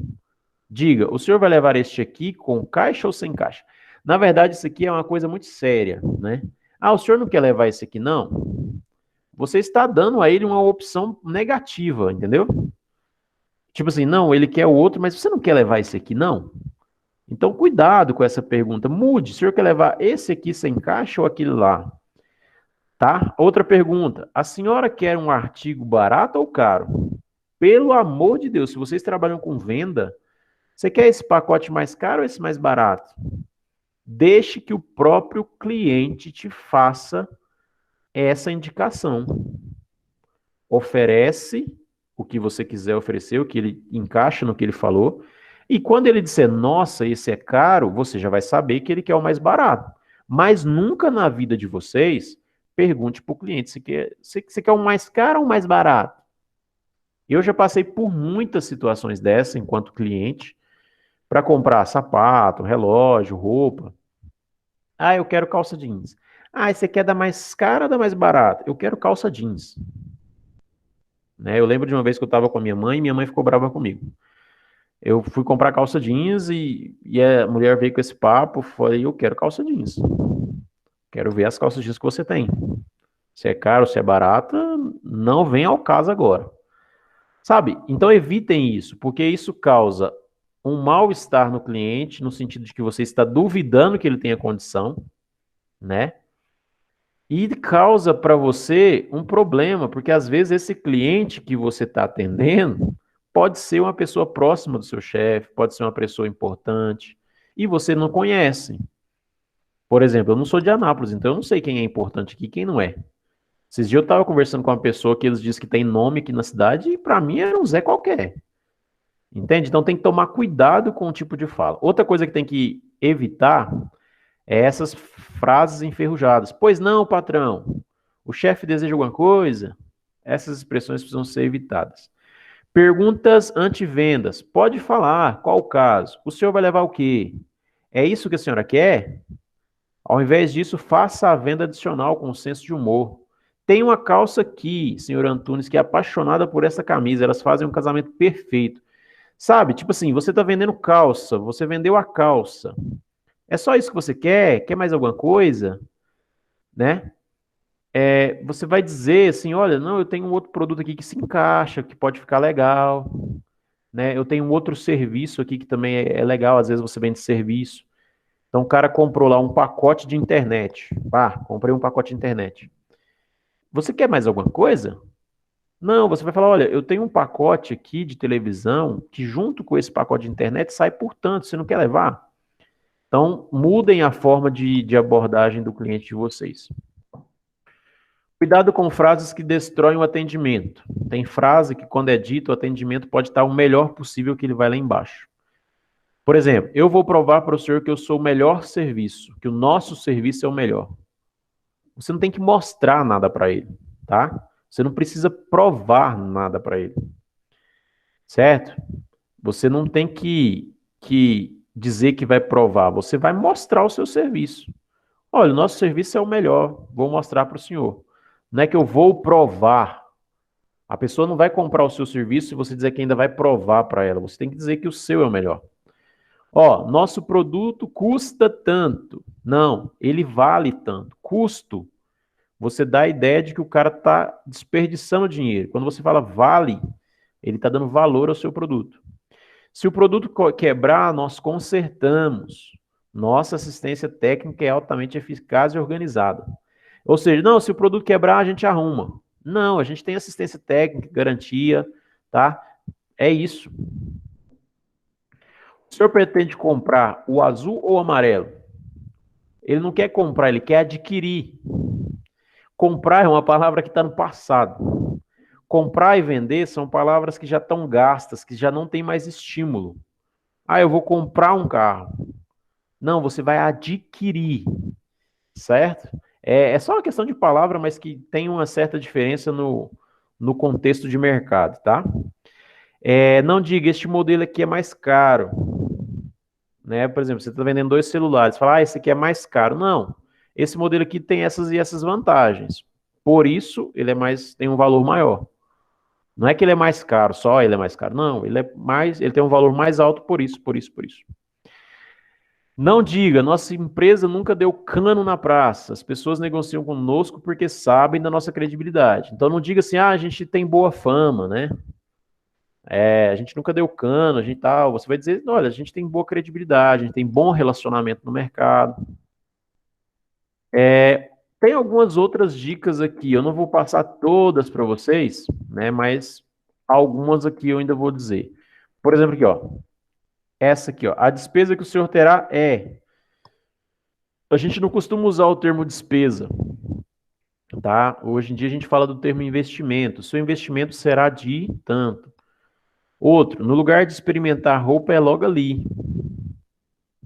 Diga, o senhor vai levar este aqui com caixa ou sem caixa? Na verdade, isso aqui é uma coisa muito séria, né? Ah, o senhor não quer levar esse aqui, não? Você está dando a ele uma opção negativa, entendeu? Tipo assim, não, ele quer o outro, mas você não quer levar esse aqui, não? Então, cuidado com essa pergunta. Mude, o senhor quer levar esse aqui sem caixa ou aquele lá? Tá? Outra pergunta. A senhora quer um artigo barato ou caro? Pelo amor de Deus, se vocês trabalham com venda, você quer esse pacote mais caro ou esse mais barato? Deixe que o próprio cliente te faça essa indicação. Oferece o que você quiser oferecer, o que ele encaixa no que ele falou. E quando ele disser, nossa, esse é caro, você já vai saber que ele quer o mais barato. Mas nunca na vida de vocês pergunte para o cliente, você quer o mais caro ou o mais barato? Eu já passei por muitas situações dessas enquanto cliente, para comprar sapato, relógio, roupa. Ah, eu quero calça jeans. Ah, você quer da mais cara ou da mais barata? Eu quero calça jeans. Né? Eu lembro de uma vez que eu estava com a minha mãe ficou brava comigo. Eu fui comprar calça jeans e a mulher veio com esse papo, falei, eu quero calça jeans. Quero ver as calças jeans que você tem. Se é caro, se é barata, não vem ao caso agora. Sabe? Então evitem isso, porque isso causa um mal-estar no cliente, no sentido de que você está duvidando que ele tenha condição, né? E causa para você um problema, porque às vezes esse cliente que você está atendendo pode ser uma pessoa próxima do seu chefe, pode ser uma pessoa importante, e você não conhece. Por exemplo, eu não sou de Anápolis, então eu não sei quem é importante aqui e quem não é. Esses dias eu estava conversando com uma pessoa que eles dizem que tem nome aqui na cidade, e para mim era um Zé qualquer. Entende? Então tem que tomar cuidado com o tipo de fala. Outra coisa que tem que evitar é essas frases enferrujadas. Pois não, patrão. O chefe deseja alguma coisa? Essas expressões precisam ser evitadas. Perguntas anti-vendas. Pode falar. Qual o caso? O senhor vai levar o quê? É isso que a senhora quer? Ao invés disso, faça a venda adicional com senso de humor. Tem uma calça aqui, senhor Antunes, que é apaixonada por essa camisa. Elas fazem um casamento perfeito. Sabe? Tipo assim, você está vendendo calça, você vendeu a calça. É só isso que você quer? Quer mais alguma coisa? Né? Você vai dizer assim, olha, não, eu tenho um outro produto aqui que se encaixa, que pode ficar legal, né? Eu tenho um outro serviço aqui que também é legal, às vezes você vende serviço. Então o cara comprou lá um pacote de internet. Comprei um pacote de internet. Você quer mais alguma coisa? Não, você vai falar, olha, eu tenho um pacote aqui de televisão que junto com esse pacote de internet sai por tanto, você não quer levar? Então, mudem a forma de abordagem do cliente de vocês. Cuidado com frases que destroem o atendimento. Tem frase que, quando é dito, o atendimento pode estar o melhor possível que ele vai lá embaixo. Por exemplo, eu vou provar para o senhor que eu sou o melhor serviço, que o nosso serviço é o melhor. Você não tem que mostrar nada para ele, tá? Você não precisa provar nada para ele, certo? Você não tem que dizer que vai provar, você vai mostrar o seu serviço. Olha, o nosso serviço é o melhor, vou mostrar para o senhor. Não é que eu vou provar. A pessoa não vai comprar o seu serviço se você dizer que ainda vai provar para ela. Você tem que dizer que o seu é o melhor. Ó, nosso produto custa tanto. Não, ele vale tanto. Custo, você dá a ideia de que o cara está desperdiçando dinheiro. Quando você fala vale, ele está dando valor ao seu produto. Se o produto quebrar, nós consertamos. Nossa assistência técnica é altamente eficaz e organizada. Ou seja, não, se o produto quebrar, a gente arruma. Não, a gente tem assistência técnica, garantia, tá? É isso. O senhor pretende comprar o azul ou o amarelo? Ele não quer comprar, ele quer adquirir. Comprar é uma palavra que está no passado. Comprar e vender são palavras que já estão gastas, que já não tem mais estímulo. Ah, eu vou comprar um carro. Não, você vai adquirir, certo? É só uma questão de palavra, mas que tem uma certa diferença no contexto de mercado, tá? Não diga, este modelo aqui é mais caro. Né? Por exemplo, você está vendendo 2 celulares, fala, esse aqui é mais caro. Não, esse modelo aqui tem essas e essas vantagens. Por isso, ele tem um valor maior. Não é que ele é mais caro, só ele é mais caro. Não, ele tem um valor mais alto por isso, por isso, por isso. Não diga, nossa empresa nunca deu cano na praça. As pessoas negociam conosco porque sabem da nossa credibilidade. Então não diga assim, a gente tem boa fama, né? A gente nunca deu cano, a gente tal. Você vai dizer, olha, a gente tem boa credibilidade, a gente tem bom relacionamento no mercado. Tem algumas outras dicas aqui, eu não vou passar todas para vocês, né? Mas algumas aqui eu ainda vou dizer. Por exemplo, aqui, ó. Essa aqui, ó. A despesa que o senhor terá é. A gente não costuma usar o termo despesa, tá? Hoje em dia a gente fala do termo investimento. Seu investimento será de tanto. Outro, no lugar de experimentar roupa é logo ali.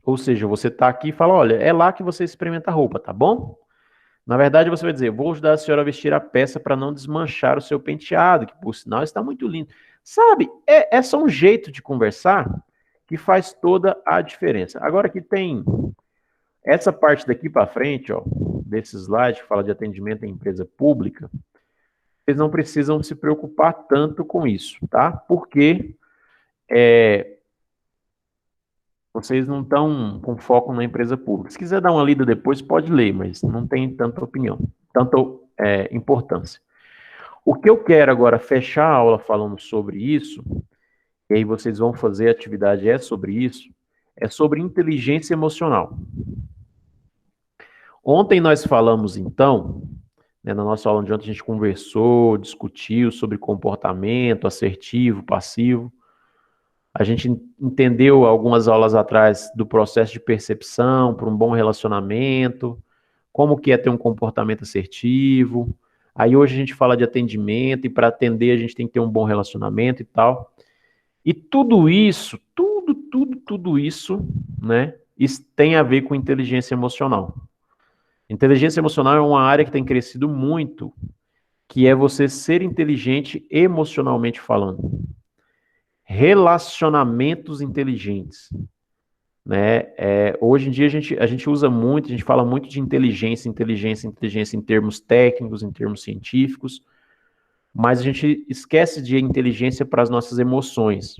Ou seja, você tá aqui e fala, olha, é lá que você experimenta roupa, tá bom? Na verdade, você vai dizer, vou ajudar a senhora a vestir a peça para não desmanchar o seu penteado, que por sinal está muito lindo. Sabe, é só um jeito de conversar que faz toda a diferença. Agora que tem essa parte daqui para frente, ó, desse slide que fala de atendimento em empresa pública, vocês não precisam se preocupar tanto com isso, tá? Porque vocês não estão com foco na empresa pública. Se quiser dar uma lida depois, pode ler, mas não tem tanta opinião, tanta importância. O que eu quero agora fechar a aula falando sobre isso, e aí vocês vão fazer a atividade sobre isso, é sobre inteligência emocional. Ontem nós falamos, então, na nossa aula de ontem a gente conversou, discutiu sobre comportamento assertivo, passivo. A gente entendeu algumas aulas atrás do processo de percepção para um bom relacionamento, como que é ter um comportamento assertivo. Aí hoje a gente fala de atendimento, e para atender a gente tem que ter um bom relacionamento e tal. E tudo isso, tudo isso, né, isso tem a ver com inteligência emocional. Inteligência emocional é uma área que tem crescido muito, que é você ser inteligente emocionalmente falando. Relacionamentos inteligentes. Né? Hoje em dia a gente usa muito, a gente fala muito de inteligência em termos técnicos, em termos científicos, mas a gente esquece de inteligência para as nossas emoções.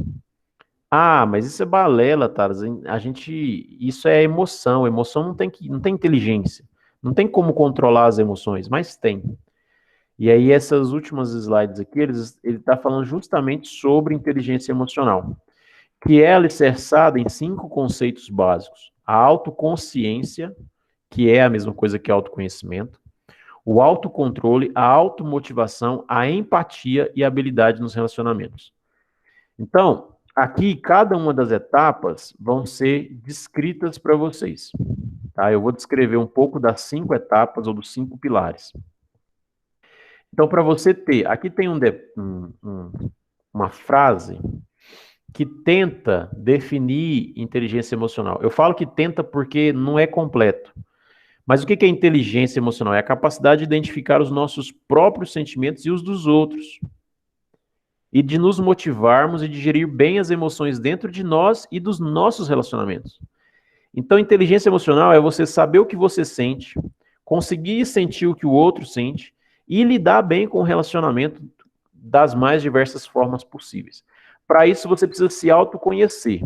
Ah, mas isso é balela, Taras. Isso é emoção. Emoção não tem inteligência. Não tem como controlar as emoções, mas tem. E aí essas últimas slides aqui, ele está falando justamente sobre inteligência emocional, que é alicerçada em 5 conceitos básicos. A autoconsciência, que é a mesma coisa que autoconhecimento, o autocontrole, a automotivação, a empatia e a habilidade nos relacionamentos. Então, aqui, cada uma das etapas vão ser descritas para vocês. Tá? Eu vou descrever um pouco das 5 etapas ou dos 5 pilares. Então, para você ter, aqui tem uma frase que tenta definir inteligência emocional. Eu falo que tenta porque não é completo. Mas o que é inteligência emocional? É a capacidade de identificar os nossos próprios sentimentos e os dos outros. E de nos motivarmos e de gerir bem as emoções dentro de nós e dos nossos relacionamentos. Então, inteligência emocional é você saber o que você sente, conseguir sentir o que o outro sente e lidar bem com o relacionamento das mais diversas formas possíveis. Para isso, você precisa se autoconhecer,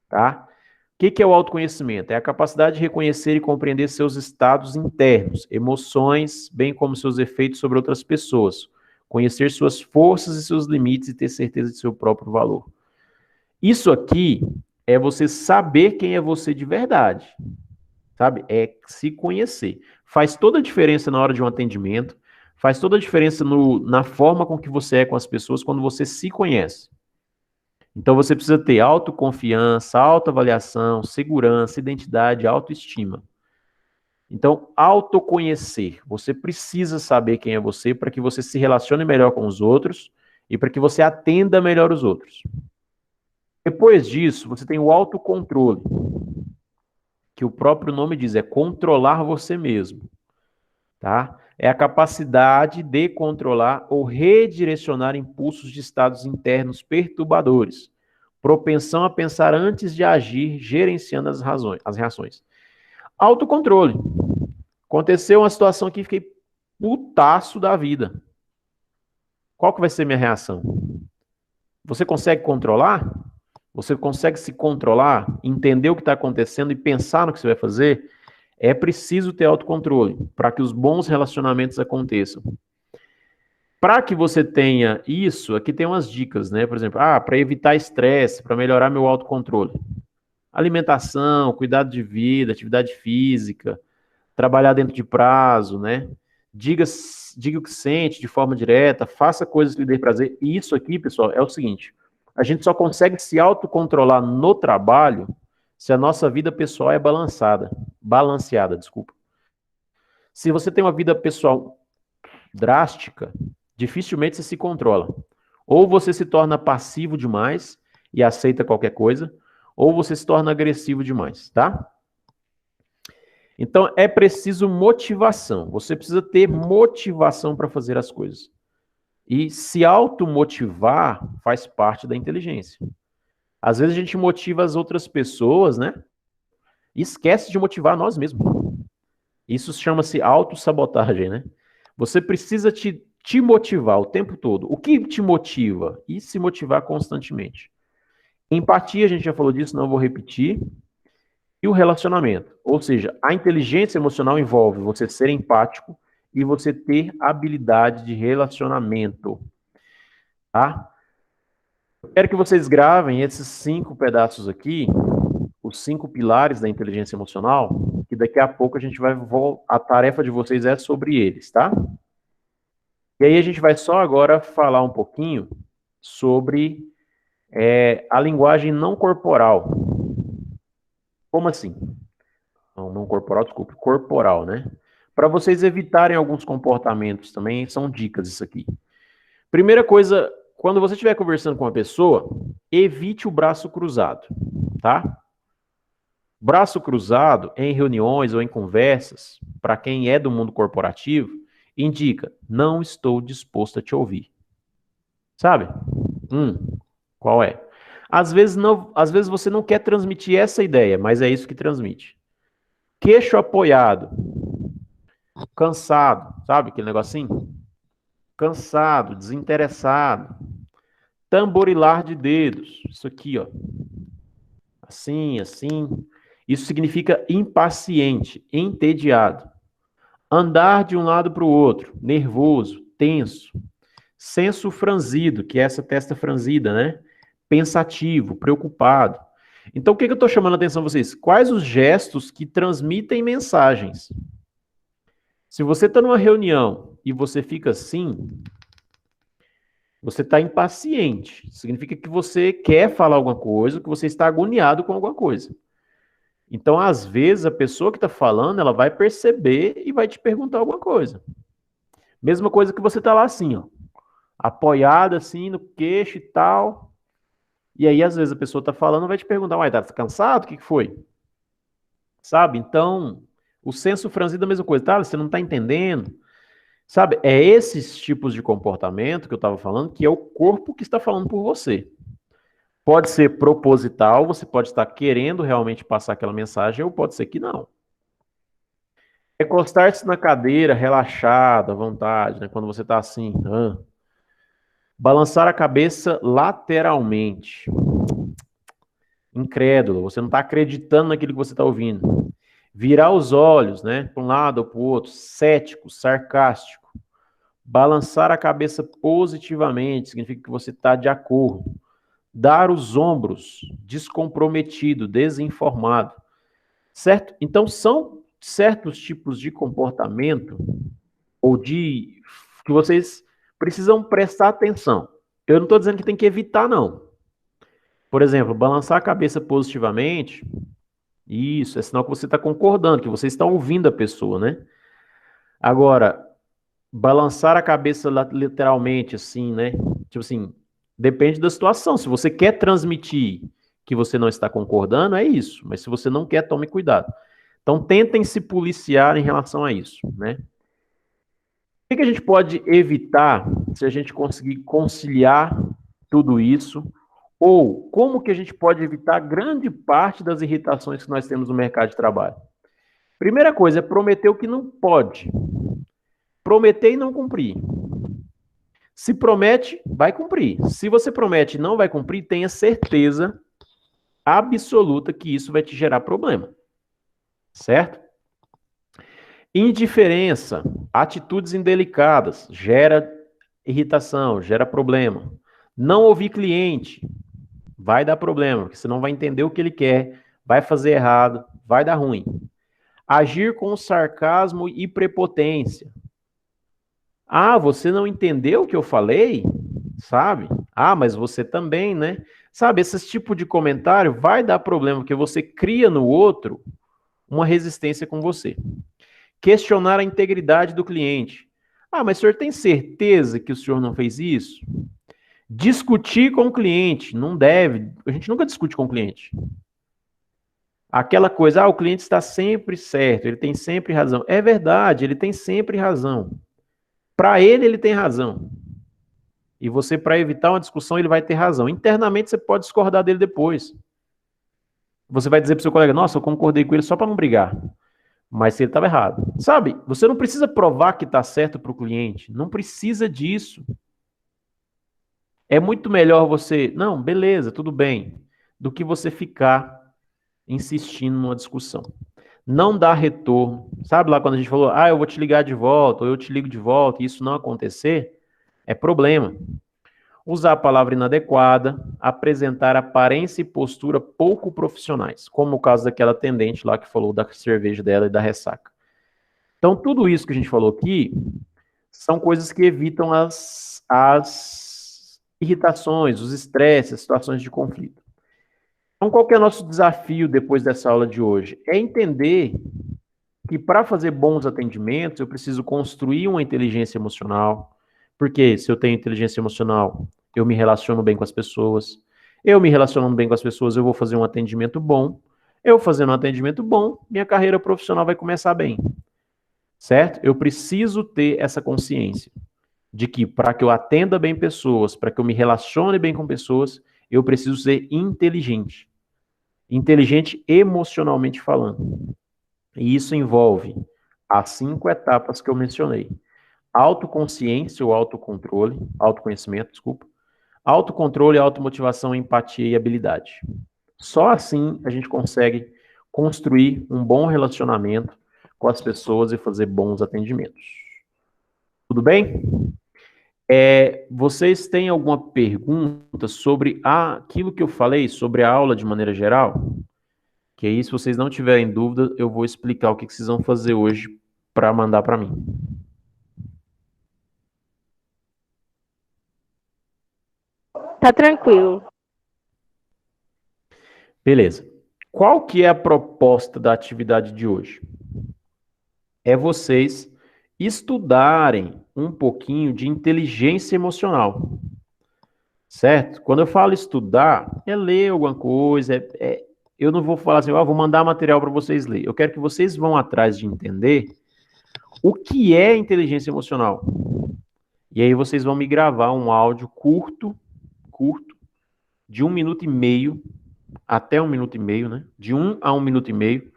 tá? O que é o autoconhecimento? É a capacidade de reconhecer e compreender seus estados internos, emoções, bem como seus efeitos sobre outras pessoas. Conhecer suas forças e seus limites e ter certeza de seu próprio valor. Isso aqui é você saber quem é você de verdade, sabe? É se conhecer. Faz toda a diferença na hora de um atendimento, faz toda a diferença na forma com que você é com as pessoas quando você se conhece. Então você precisa ter autoconfiança, autoavaliação, segurança, identidade, autoestima. Então, autoconhecer. Você precisa saber quem é você para que você se relacione melhor com os outros e para que você atenda melhor os outros. Depois disso, você tem o autocontrole, que o próprio nome diz, é controlar você mesmo, tá? É a capacidade de controlar ou redirecionar impulsos de estados internos perturbadores. Propensão a pensar antes de agir, gerenciando as reações. Autocontrole. Aconteceu uma situação aqui, fiquei putaço da vida. Qual que vai ser minha reação? Você consegue controlar? Você consegue se controlar, entender o que está acontecendo e pensar no que você vai fazer? É preciso ter autocontrole para que os bons relacionamentos aconteçam. Para que você tenha isso, aqui tem umas dicas, né? Por exemplo, para evitar estresse, para melhorar meu autocontrole. Alimentação, cuidado de vida, atividade física, trabalhar dentro de prazo, né? Diga o que sente de forma direta, faça coisas que lhe dê prazer. E isso aqui, pessoal, é o seguinte: a gente só consegue se autocontrolar no trabalho se a nossa vida pessoal é balanceada, desculpa. Se você tem uma vida pessoal drástica, dificilmente você se controla. Ou você se torna passivo demais e aceita qualquer coisa, ou você se torna agressivo demais, tá? Então, é preciso motivação. Você precisa ter motivação para fazer as coisas. E se automotivar faz parte da inteligência. Às vezes a gente motiva as outras pessoas, né? E esquece de motivar nós mesmos. Isso chama-se autossabotagem, né? Você precisa te motivar o tempo todo. O que te motiva? E se motivar constantemente. Empatia, a gente já falou disso, não vou repetir. E o relacionamento. Ou seja, a inteligência emocional envolve você ser empático e você ter habilidade de relacionamento. Tá? Eu quero que vocês gravem esses 5 pedaços aqui, os 5 pilares da inteligência emocional, que daqui a pouco a gente vai... A tarefa de vocês é sobre eles, tá? E aí a gente vai só agora falar um pouquinho sobre a linguagem não corporal. Como assim? Não corporal, desculpe, corporal, né? Para vocês evitarem alguns comportamentos também, são dicas isso aqui. Primeira coisa, quando você estiver conversando com uma pessoa, evite o braço cruzado, tá? Braço cruzado em reuniões ou em conversas, para quem é do mundo corporativo, indica, não estou disposto a te ouvir. Sabe? Qual é? Às vezes você não quer transmitir essa ideia, mas é isso que transmite. Queixo apoiado, cansado, sabe aquele negocinho? Cansado, desinteressado, tamborilar de dedos, isso aqui, ó. Assim, assim. Isso significa impaciente, entediado. Andar de um lado para o outro, nervoso, tenso. Senso franzido, que é essa testa franzida, né? Pensativo, preocupado. Então, o que eu estou chamando a atenção a vocês? Quais os gestos que transmitem mensagens? Se você está numa reunião e você fica assim, você está impaciente. Significa que você quer falar alguma coisa, que você está agoniado com alguma coisa. Então, às vezes, a pessoa que está falando, ela vai perceber e vai te perguntar alguma coisa. Mesma coisa que você está lá assim, ó, apoiado assim no queixo e tal. E aí, às vezes, a pessoa está falando e vai te perguntar, uai, tá cansado? O que foi? Sabe? Então, o senso franzido é a mesma coisa, tá? Você não está entendendo. Sabe? É esses tipos de comportamento que eu estava falando, que é o corpo que está falando por você. Pode ser proposital, você pode estar querendo realmente passar aquela mensagem, ou pode ser que não. Recostar-se na cadeira, relaxado, à vontade, né? Quando você está assim. Balançar a cabeça lateralmente. Incrédulo, você não está acreditando naquilo que você está ouvindo. Virar os olhos, né? Para um lado ou para o outro. Cético, sarcástico. Balançar a cabeça positivamente, significa que você está de acordo. Dar os ombros, descomprometido, desinformado. Certo? Então, são certos tipos de comportamento ou de que vocês precisam prestar atenção. Eu não estou dizendo que tem que evitar, não. Por exemplo, balançar a cabeça positivamente, isso, é sinal que você está concordando, que você está ouvindo a pessoa, né? Agora, balançar a cabeça literalmente, assim, né? Tipo assim, depende da situação. Se você quer transmitir que você não está concordando, é isso. Mas se você não quer, tome cuidado. Então, tentem se policiar em relação a isso, né? O que a gente pode evitar se a gente conseguir conciliar tudo isso? Ou como que a gente pode evitar grande parte das irritações que nós temos no mercado de trabalho? Primeira coisa é prometer o que não pode. Prometer e não cumprir. Se promete, vai cumprir. Se você promete e não vai cumprir, tenha certeza absoluta que isso vai te gerar problema. Certo? Indiferença, atitudes indelicadas, gera irritação, gera problema. Não ouvir cliente, vai dar problema, porque você não vai entender o que ele quer, vai fazer errado, vai dar ruim. Agir com sarcasmo e prepotência. Ah, você não entendeu o que eu falei? Sabe? Ah, mas você também, né? Sabe, esse tipo de comentário vai dar problema, porque você cria no outro uma resistência com você. Questionar a integridade do cliente. Ah, mas o senhor tem certeza que o senhor não fez isso? Discutir com o cliente. Não deve. A gente nunca discute com o cliente. Aquela coisa, o cliente está sempre certo, ele tem sempre razão. É verdade, ele tem sempre razão. Para ele tem razão. E você, para evitar uma discussão, ele vai ter razão. Internamente, você pode discordar dele depois. Você vai dizer para o seu colega, nossa, eu concordei com ele só para não brigar. Mas ele estava errado. Sabe, você não precisa provar que está certo para o cliente. Não precisa disso. É muito melhor você, não, beleza, tudo bem, do que você ficar insistindo numa discussão. Não dá retorno. Sabe lá quando a gente falou, eu vou te ligar de volta, ou eu te ligo de volta, e isso não acontecer, é problema. Usar a palavra inadequada, apresentar aparência e postura pouco profissionais, como o caso daquela atendente lá que falou da cerveja dela e da ressaca. Então, tudo isso que a gente falou aqui são coisas que evitam as irritações, os estresses, as situações de conflito. Então, qual que é o nosso desafio depois dessa aula de hoje? É entender que para fazer bons atendimentos, eu preciso construir uma inteligência emocional, porque se eu tenho inteligência emocional, eu me relaciono bem com as pessoas. Eu me relacionando bem com as pessoas, eu vou fazer um atendimento bom. Eu fazendo um atendimento bom, minha carreira profissional vai começar bem. Certo? Eu preciso ter essa consciência de que para que eu atenda bem pessoas, para que eu me relacione bem com pessoas, eu preciso ser inteligente. Inteligente emocionalmente falando. E isso envolve as 5 etapas que eu mencionei. Autoconsciência ou autocontrole, autoconhecimento, desculpa. Autocontrole, automotivação, empatia e habilidade. Só assim a gente consegue construir um bom relacionamento com as pessoas e fazer bons atendimentos. Tudo bem? Vocês têm alguma pergunta sobre aquilo que eu falei, sobre a aula de maneira geral? Que aí, se vocês não tiverem dúvida, eu vou explicar o que vocês vão fazer hoje para mandar para mim. Tá tranquilo. Beleza. Qual que é a proposta da atividade de hoje? É vocês estudarem um pouquinho de inteligência emocional. Certo? Quando eu falo estudar, é ler alguma coisa, eu não vou falar assim, vou mandar material para vocês ler. Eu quero que vocês vão atrás de entender o que é inteligência emocional. E aí vocês vão me gravar um áudio curto, de 1 minuto e meio, até 1 minuto e meio, né? De 1 a 1 minuto e meio,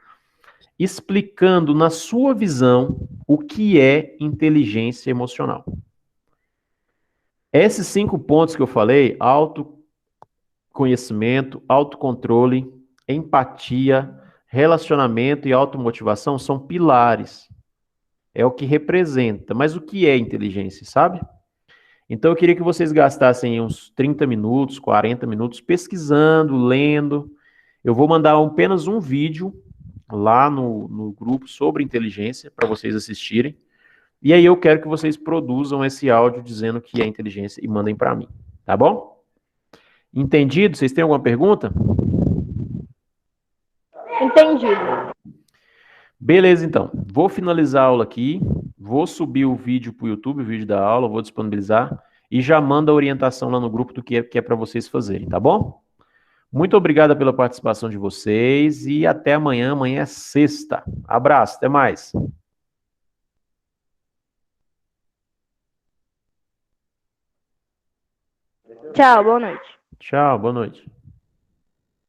explicando na sua visão o que é inteligência emocional. Esses 5 pontos que eu falei, autoconhecimento, autocontrole, empatia, relacionamento e automotivação, são pilares. É o que representa. Mas o que é inteligência, sabe? Então eu queria que vocês gastassem uns 30 minutos, 40 minutos pesquisando, lendo. Eu vou mandar apenas um vídeo lá no grupo sobre inteligência para vocês assistirem. E aí eu quero que vocês produzam esse áudio dizendo que é inteligência e mandem para mim, tá bom? Entendido? Vocês têm alguma pergunta? Entendido. Beleza, então. Vou finalizar a aula aqui, vou subir o vídeo para o YouTube, o vídeo da aula, vou disponibilizar e já mando a orientação lá no grupo do que é para vocês fazerem, tá bom? Muito obrigado pela participação de vocês e até amanhã. Amanhã é sexta. Abraço, até mais. Tchau, boa noite. Tchau, boa noite.